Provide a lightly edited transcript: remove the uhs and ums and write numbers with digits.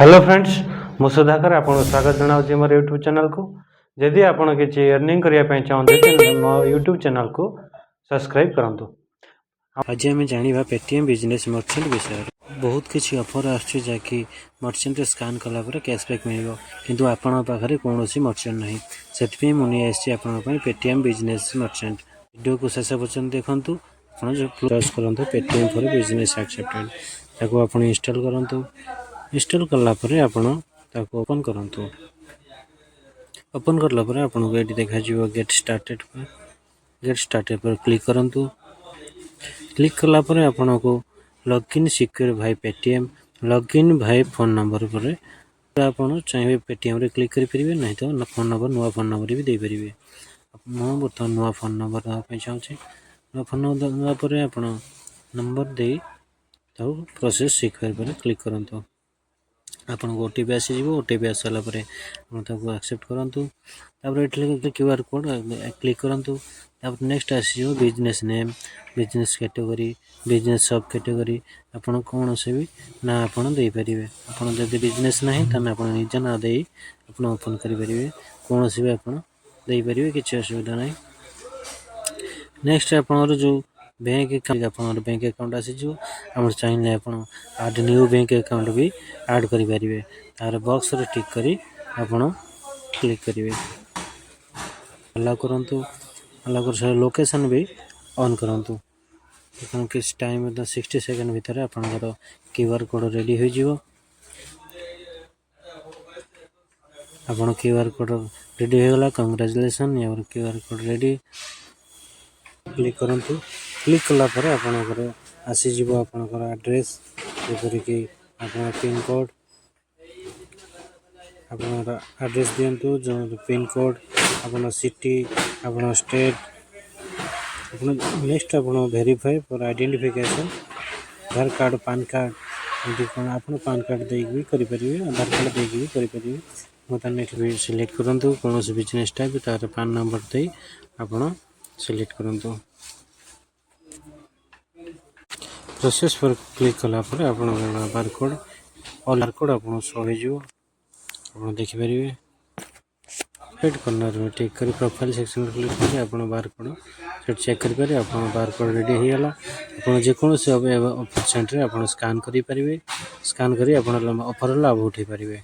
Hello friends मु सुधाकर आपको स्वागत जनाऊँ मोर यूट्यूब चैनल को। जदि आप किसी अर्निंग करने चाहते हैं मो यूट्यूब चैनल को सब्सक्राइब करूँ। आज आम जाना पेटीएम बिजनेस मर्चेंट विषय बहुत किसी ऑफर आकि मर्चेंट स्कान कलापर कैशबैक मिल किंतु आपण पाखे कौन मर्चेंट ना से मुझे आसपी पेटीएम बिजनेस मर्चेंट वीडियो को शेष पर्यटन देखूँ। प्लस करूँ पेटीएम फॉर बिजनेस एक्सेप्टेड ताको आप इंस्टॉल करूँ। इंस्टॉल कलापर आपण ताको ओपन करूँ। ओपन कलापर आपको ये देखा गेट स्टार्टेड पर क्लिक करूँ। क्लिक कलापर आपण को लॉगिन सिक्योर भाई पेटीएम लॉगिन भाई फोन नंबर पर आप चाहिए पेटीएम रे क्लिक करेंगे नहीं तो फोन नंबर नुआ फोन नंबर भी देपारे। मुझे बर्तमान नुआ फोन नंबर देवाई चाहूँगी। नुआ फोन नंबर देवापर आप नंबर दे प्रोसेस सिक्योर पर क्लिक करूँ। आपन को ओटीपी आसीज ओटीपी आस सारापर एक्सेप्ट करूँ। ये क्यूआर कोड क्लिक करूँ। नेक्स्ट आसो business name business category business सब कैटेगरी आपन कौन से भी ना आपन दे पारे। आपन जब बिजनेस ना तो आप निज ना दे आप ओपन करेंगे कौन से भी आप दे पारे किसी असुविधा ना। नेक्स्ट आप जो बैंक अकाउंट आसीज आप चाहिए आप आड न्यू बैंक अकाउंट भी ऐड करेंगे तार बॉक्स रे टिक करी आप क्लिक करेंगे अलाउ करूँ। अलाउ कर लोकेशन भी ऑन करूँ। किस टाइम 60 सेकेंड भितर आपंकर क्यूआर कोड रेडी हो आपन क्यूआर कोड रेडी हो गला कंग्रेचुलेसन या क्यूआर कोड रेडी क्लिक करूँ। क्लिक कलापर आपंकर आसीज आपंकर एड्रेस जपरिक आप पिन कोड आप एड्रेस दिंतु जो पिन कोड आप सिटी आप स्टेट नेक्स्ट आप verify for identification Aadhaar card PAN card ये कौन आप पान कार्ड देगी करेंगे आधार कार्ड देगी भी करेंगे। मुझे नेक्स्ट भी सिलेक्ट करूँ कौन से बिजनेस टाइप तार पान नंबर दे आप सिलेक्ट करूँ। प्रोसेस पर क्लिक कलापर आप बारकोड ऑल बारकोड आप शो हो देखिपारे। हेड कॉर्नर में टिक कर प्रोफाइल सेक्शन क्लिक करेंगे आप बारकोड चेक करेंगे आप बारकोड रेडी हो गला। आप जेकोसी ऑफर सेंटर आप स्कान करेंगे स्कान कर ऑफर लाभ उठे पारे।